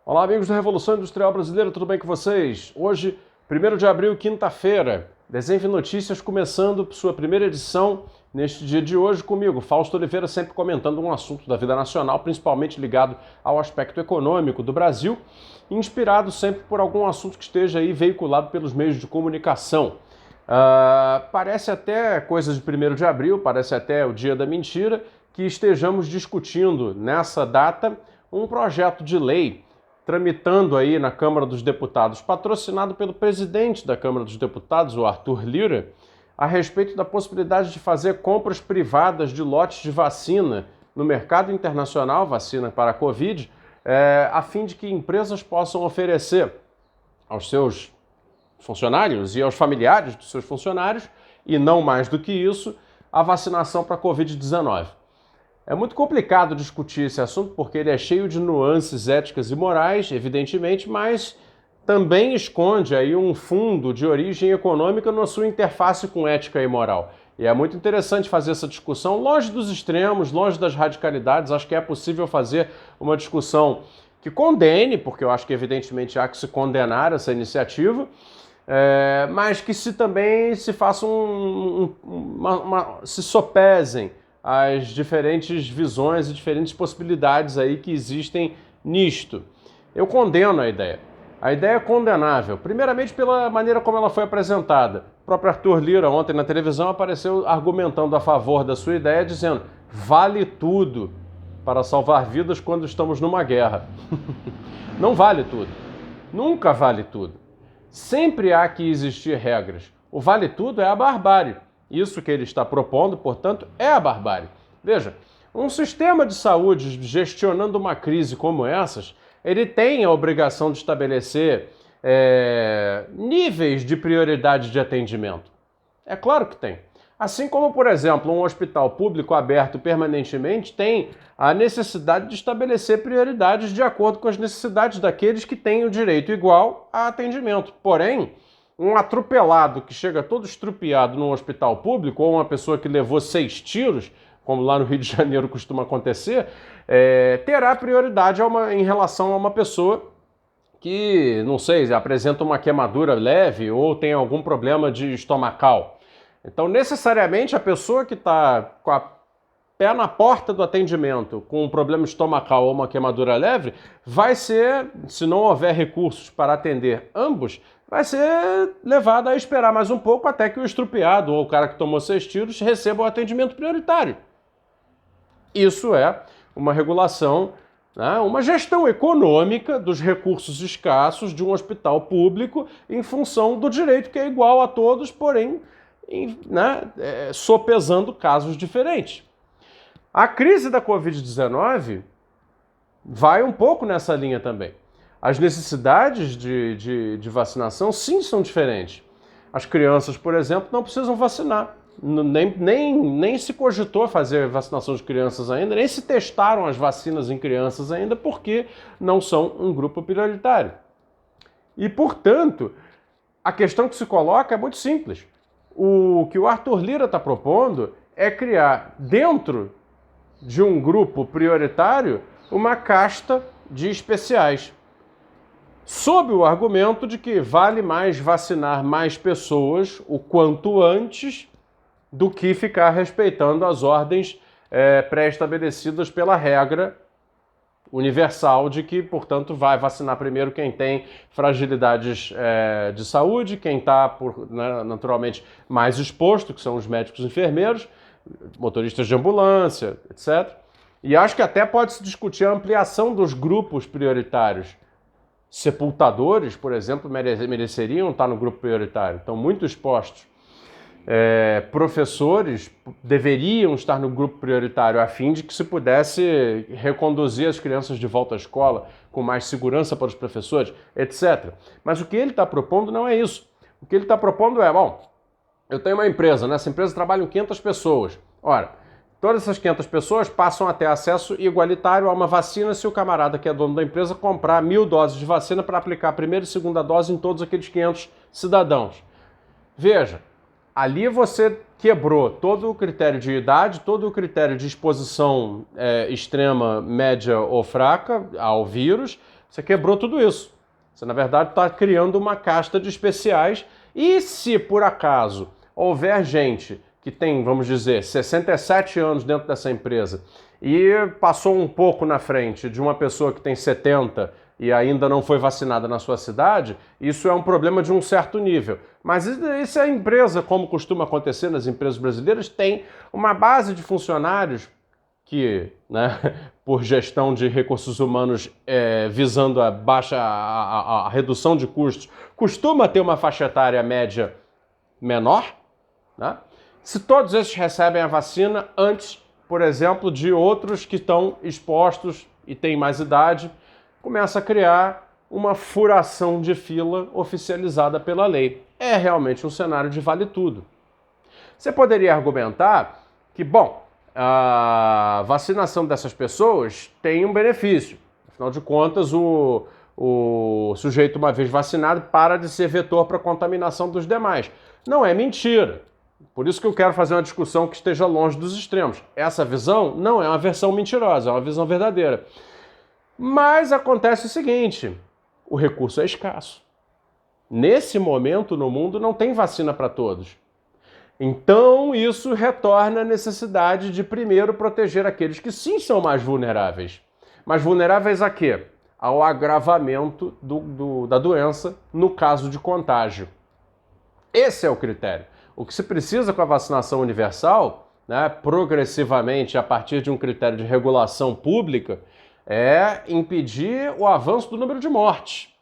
Olá, amigos da Revolução Industrial Brasileira, tudo bem com vocês? Hoje, 1º de abril, quinta-feira, Desenve Notícias começando sua primeira edição neste dia de hoje comigo, Fausto Oliveira, sempre comentando um assunto da vida nacional, principalmente ligado ao aspecto econômico do Brasil, inspirado sempre por algum assunto que esteja aí veiculado pelos meios de comunicação. Parece até coisa de 1º de abril, parece até o dia da mentira, que estejamos discutindo nessa data um projeto de lei tramitando aí na Câmara dos Deputados, patrocinado pelo presidente da Câmara dos Deputados, o Arthur Lira, a respeito da possibilidade de fazer compras privadas de lotes de vacina no mercado internacional, vacina para a Covid, a fim de que empresas possam oferecer aos seus funcionários e aos familiares dos seus funcionários, e não mais do que isso, a vacinação para a Covid-19. É muito complicado discutir esse assunto porque ele é cheio de nuances éticas e morais, evidentemente, mas também esconde aí um fundo de origem econômica na sua interface com ética e moral. E é muito interessante fazer essa discussão longe dos extremos, longe das radicalidades. Acho que é possível fazer uma discussão que condene, porque eu acho que evidentemente há que se condenar essa iniciativa, mas que também se façam se sopesem as diferentes visões e diferentes possibilidades aí que existem nisto. Eu condeno a ideia. A ideia é condenável, primeiramente pela maneira como ela foi apresentada. O próprio Arthur Lira, ontem na televisão, apareceu argumentando a favor da sua ideia, dizendo: vale tudo para salvar vidas quando estamos numa guerra. Não vale tudo. Nunca vale tudo. Sempre há que existir regras. O vale tudo é a barbárie. Isso que ele está propondo, portanto, é a barbárie. Veja, um sistema de saúde gestionando uma crise como essas, ele tem a obrigação de estabelecer níveis de prioridade de atendimento. É claro que tem. Assim como, por exemplo, um hospital público aberto permanentemente tem a necessidade de estabelecer prioridades de acordo com as necessidades daqueles que têm o direito igual a atendimento. Porém, um atropelado que chega todo estrupiado num hospital público, ou uma pessoa que levou 6 tiros, como lá no Rio de Janeiro costuma acontecer, terá prioridade em relação a uma pessoa que, não sei, apresenta uma queimadura leve ou tem algum problema de estomacal. Então, necessariamente, a pessoa que está com a pé na porta do atendimento com um problema estomacal ou uma queimadura leve, vai ser, se não houver recursos para atender ambos, vai ser levado a esperar mais um pouco até que o estrupiado ou o cara que tomou 6 tiros receba o atendimento prioritário. Isso é uma regulação, né, uma gestão econômica dos recursos escassos de um hospital público em função do direito que é igual a todos, porém, sopesando casos diferentes. A crise da Covid-19 vai um pouco nessa linha também. As necessidades de vacinação, sim, são diferentes. As crianças, por exemplo, não precisam vacinar. Nem se cogitou fazer vacinação de crianças ainda, nem se testaram as vacinas em crianças ainda, porque não são um grupo prioritário. E, portanto, a questão que se coloca é muito simples. O que o Arthur Lira está propondo é criar, dentro de um grupo prioritário, uma casta de especiais, sob o argumento de que vale mais vacinar mais pessoas o quanto antes do que ficar respeitando as ordens pré-estabelecidas pela regra universal de que, portanto, vai vacinar primeiro quem tem fragilidades de saúde, quem está, naturalmente, mais exposto, que são os médicos e enfermeiros, motoristas de ambulância, etc. E acho que até pode-se discutir a ampliação dos grupos prioritários. Sepultadores, por exemplo, mereceriam estar no grupo prioritário, estão muito expostos. Professores deveriam estar no grupo prioritário a fim de que se pudesse reconduzir as crianças de volta à escola com mais segurança para os professores, etc. Mas o que ele está propondo não é isso. O que ele está propondo é, eu tenho uma empresa, nessa empresa trabalham 500 pessoas. Ora, todas essas 500 pessoas passam a ter acesso igualitário a uma vacina se o camarada que é dono da empresa comprar 1.000 doses de vacina para aplicar a primeira e segunda dose em todos aqueles 500 cidadãos. Veja, ali você quebrou todo o critério de idade, todo o critério de exposição extrema, média ou fraca ao vírus, você quebrou tudo isso. Você, na verdade, está criando uma casta de especiais e se, por acaso, houver gente que tem, vamos dizer, 67 anos dentro dessa empresa e passou um pouco na frente de uma pessoa que tem 70 e ainda não foi vacinada na sua cidade, isso é um problema de um certo nível. Mas se a empresa, como costuma acontecer nas empresas brasileiras, tem uma base de funcionários que, né, por gestão de recursos humanos visando a redução de custos, costuma ter uma faixa etária média menor, né? Se todos esses recebem a vacina antes, por exemplo, de outros que estão expostos e têm mais idade, começa a criar uma furação de fila oficializada pela lei. É realmente um cenário de vale tudo. Você poderia argumentar que, bom, a vacinação dessas pessoas tem um benefício. Afinal de contas, o sujeito, uma vez vacinado, para de ser vetor para a contaminação dos demais. Não é mentira. Por isso que eu quero fazer uma discussão que esteja longe dos extremos. Essa visão não é uma versão mentirosa, é uma visão verdadeira. Mas acontece o seguinte, o recurso é escasso. Nesse momento, no mundo, não tem vacina para todos. Então, isso retorna a necessidade de, primeiro, proteger aqueles que sim são mais vulneráveis. Mais vulneráveis a quê? Ao agravamento da doença no caso de contágio. Esse é o critério. O que se precisa com a vacinação universal, né, progressivamente, a partir de um critério de regulação pública, é impedir o avanço do número de mortes,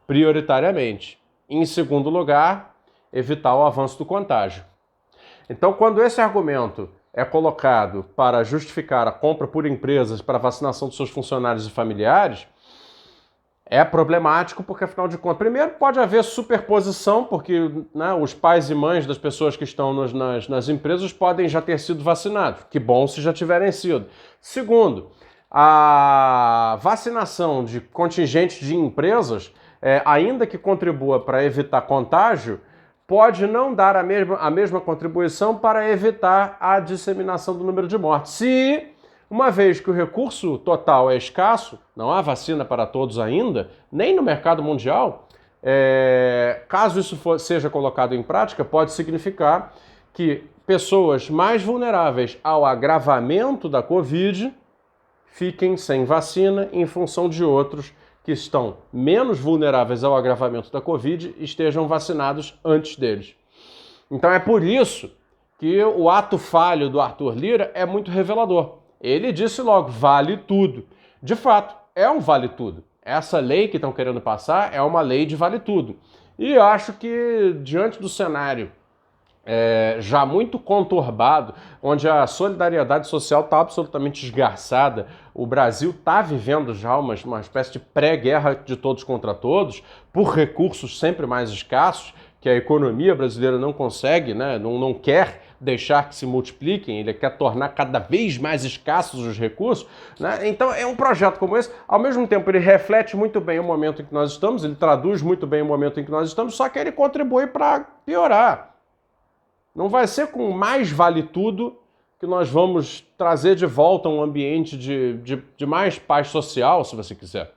prioritariamente. Em segundo lugar, evitar o avanço do contágio. Então, quando esse argumento é colocado para justificar a compra por empresas para a vacinação dos seus funcionários e familiares, é problemático porque, afinal de contas, primeiro pode haver superposição, porque, né, os pais e mães das pessoas que estão nas empresas podem já ter sido vacinados. Que bom se já tiverem sido. Segundo, a vacinação de contingentes de empresas, ainda que contribua para evitar contágio, pode não dar a mesma contribuição para evitar a disseminação do número de mortes. Se, uma vez que o recurso total é escasso, não há vacina para todos ainda, nem no mercado mundial, caso isso seja colocado em prática, pode significar que pessoas mais vulneráveis ao agravamento da Covid fiquem sem vacina em função de outros que estão menos vulneráveis ao agravamento da Covid estejam vacinados antes deles. Então é por isso que o ato falho do Arthur Lira é muito revelador. Ele disse logo, vale tudo. De fato, é um vale tudo. Essa lei que estão querendo passar é uma lei de vale tudo. E eu acho que, diante do cenário já muito conturbado, onde a solidariedade social está absolutamente esgarçada, o Brasil está vivendo já uma espécie de pré-guerra de todos contra todos, por recursos sempre mais escassos, que a economia brasileira não consegue, né, não quer deixar que se multipliquem, ele quer tornar cada vez mais escassos os recursos, né? Então é um projeto como esse, ao mesmo tempo ele reflete muito bem o momento em que nós estamos, ele traduz muito bem o momento em que nós estamos, só que ele contribui para piorar. Não vai ser com mais vale tudo que nós vamos trazer de volta um ambiente de mais paz social, se você quiser,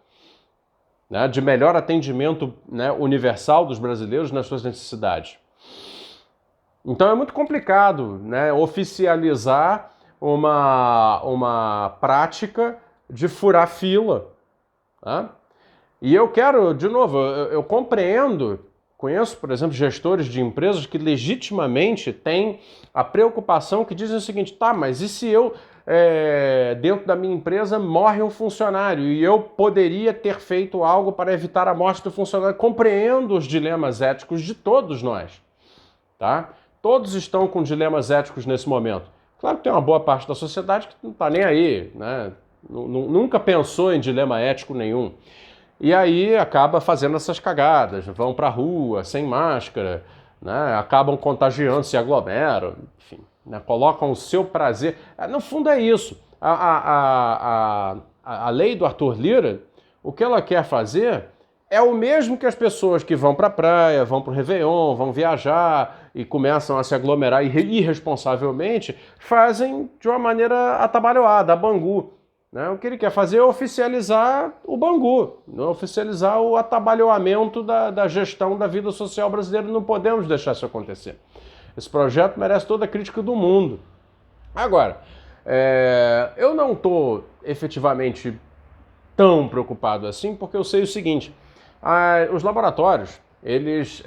né? De melhor atendimento, né, universal dos brasileiros nas suas necessidades. Então é muito complicado, né, oficializar uma prática de furar fila. Tá? E eu quero, de novo, eu compreendo. Conheço, por exemplo, gestores de empresas que legitimamente têm a preocupação que dizem o seguinte, tá, mas e se eu, dentro da minha empresa, morre um funcionário e eu poderia ter feito algo para evitar a morte do funcionário? Compreendo os dilemas éticos de todos nós, tá? Todos estão com dilemas éticos nesse momento. Claro que tem uma boa parte da sociedade que não está nem aí, né? Nunca pensou em dilema ético nenhum. E aí acaba fazendo essas cagadas, vão para a rua sem máscara, né? Acabam contagiando, se aglomeram, enfim, né? Colocam o seu prazer. No fundo é isso. A lei do Arthur Lira, o que ela quer fazer é o mesmo que as pessoas que vão para a praia, vão para o Réveillon, vão viajar e começam a se aglomerar irresponsavelmente, fazem de uma maneira atabalhoada, a Bangu. Né? O que ele quer fazer é oficializar o Bangu, oficializar o atabalhoamento da gestão da vida social brasileira. Não podemos deixar isso acontecer. Esse projeto merece toda a crítica do mundo. Agora, eu não estou efetivamente tão preocupado assim, porque eu sei o seguinte: os laboratórios, eles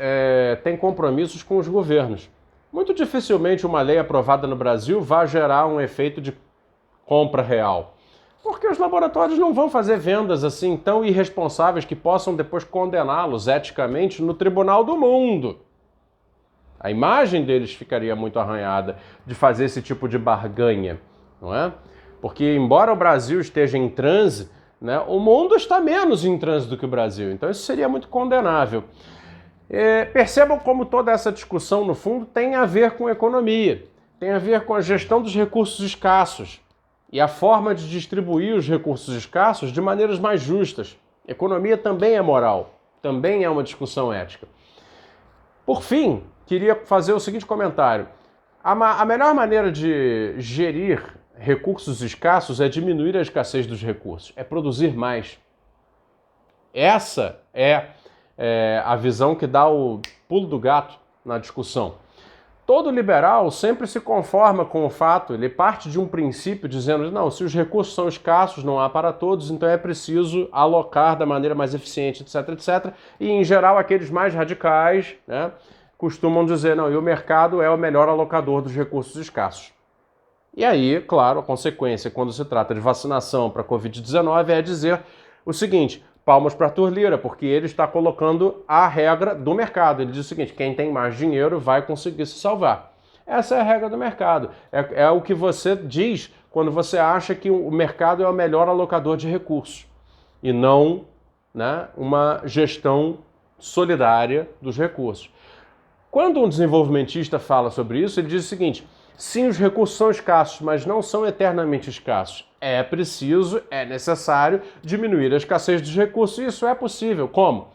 têm compromissos com os governos. Muito dificilmente uma lei aprovada no Brasil vai gerar um efeito de compra real. Porque os laboratórios não vão fazer vendas assim tão irresponsáveis que possam depois condená-los eticamente no tribunal do mundo. A imagem deles ficaria muito arranhada de fazer esse tipo de barganha, não é? Porque embora o Brasil esteja em transe, né, o mundo está menos em transe do que o Brasil. Então isso seria muito condenável. Percebam como toda essa discussão, no fundo, tem a ver com economia, tem a ver com a gestão dos recursos escassos e a forma de distribuir os recursos escassos de maneiras mais justas. Economia também é moral, também é uma discussão ética. Por fim, queria fazer o seguinte comentário. A melhor maneira de gerir recursos escassos é diminuir a escassez dos recursos, é produzir mais. Essa é a visão que dá o pulo do gato na discussão. Todo liberal sempre se conforma com o fato, ele parte de um princípio dizendo, não, se os recursos são escassos, não há para todos, então é preciso alocar da maneira mais eficiente, etc, etc. E, em geral, aqueles mais radicais, né, costumam dizer, não, e o mercado é o melhor alocador dos recursos escassos. E aí, claro, a consequência, quando se trata de vacinação para a Covid-19, é dizer o seguinte: palmas para Arthur Lira, porque ele está colocando a regra do mercado. Ele diz o seguinte: quem tem mais dinheiro vai conseguir se salvar. Essa é a regra do mercado. É o que você diz quando você acha que o mercado é o melhor alocador de recursos e não, né, uma gestão solidária dos recursos. Quando um desenvolvimentista fala sobre isso, ele diz o seguinte: sim, os recursos são escassos, mas não são eternamente escassos. É preciso, é necessário diminuir a escassez dos recursos, e isso é possível. Como?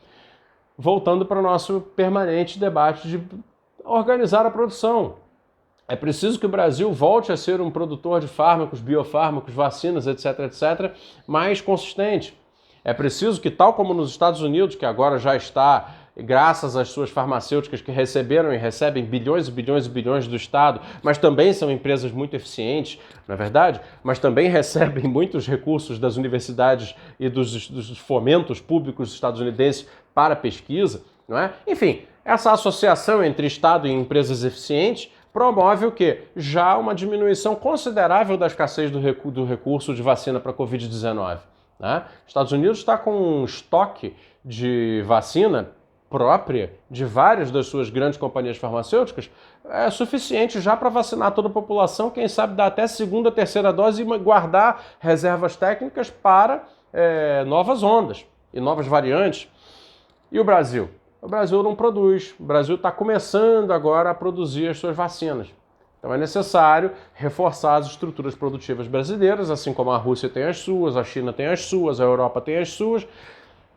Voltando para o nosso permanente debate de organizar a produção. É preciso que o Brasil volte a ser um produtor de fármacos, biofármacos, vacinas, etc., etc., mais consistente. É preciso que, tal como nos Estados Unidos, que agora já está, graças às suas farmacêuticas que receberam e recebem bilhões e bilhões e bilhões do Estado, mas também são empresas muito eficientes, não é verdade? Mas também recebem muitos recursos das universidades e dos fomentos públicos estadunidenses para pesquisa, não é? Enfim, essa associação entre Estado e empresas eficientes promove o quê? Já uma diminuição considerável da escassez do recurso de vacina para a Covid-19. Né? Estados Unidos está com um estoque de vacina própria de várias das suas grandes companhias farmacêuticas suficiente já para vacinar toda a população, quem sabe dar até segunda, terceira dose e guardar reservas técnicas para novas ondas e novas variantes. E o Brasil? O Brasil não produz. O Brasil está começando agora a produzir as suas vacinas. Então é necessário reforçar as estruturas produtivas brasileiras, assim como a Rússia tem as suas, a China tem as suas, a Europa tem as suas.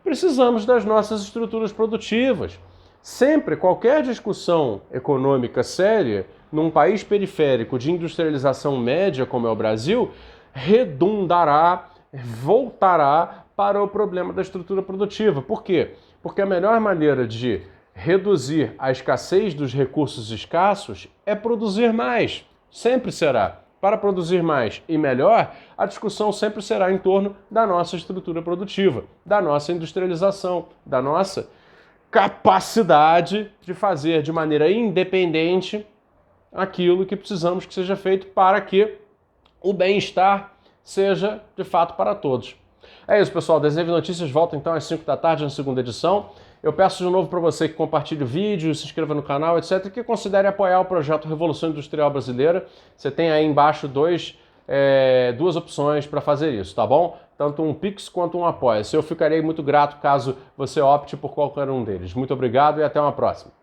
Precisamos das nossas estruturas produtivas. Sempre, qualquer discussão econômica séria, num país periférico de industrialização média como é o Brasil, redundará, voltará para o problema da estrutura produtiva. Por quê? Porque a melhor maneira de reduzir a escassez dos recursos escassos é produzir mais. Sempre será. Para produzir mais e melhor, a discussão sempre será em torno da nossa estrutura produtiva, da nossa industrialização, da nossa capacidade de fazer de maneira independente aquilo que precisamos que seja feito para que o bem-estar seja de fato para todos. É isso, pessoal. Desenho Notícias volta então às 5 da tarde na segunda edição. Eu peço de novo para você que compartilhe o vídeo, se inscreva no canal, etc., e que considere apoiar o projeto Revolução Industrial Brasileira. Você tem aí embaixo duas opções para fazer isso, tá bom? Tanto um Pix quanto um Apoia-se. Eu ficarei muito grato caso você opte por qualquer um deles. Muito obrigado e até uma próxima.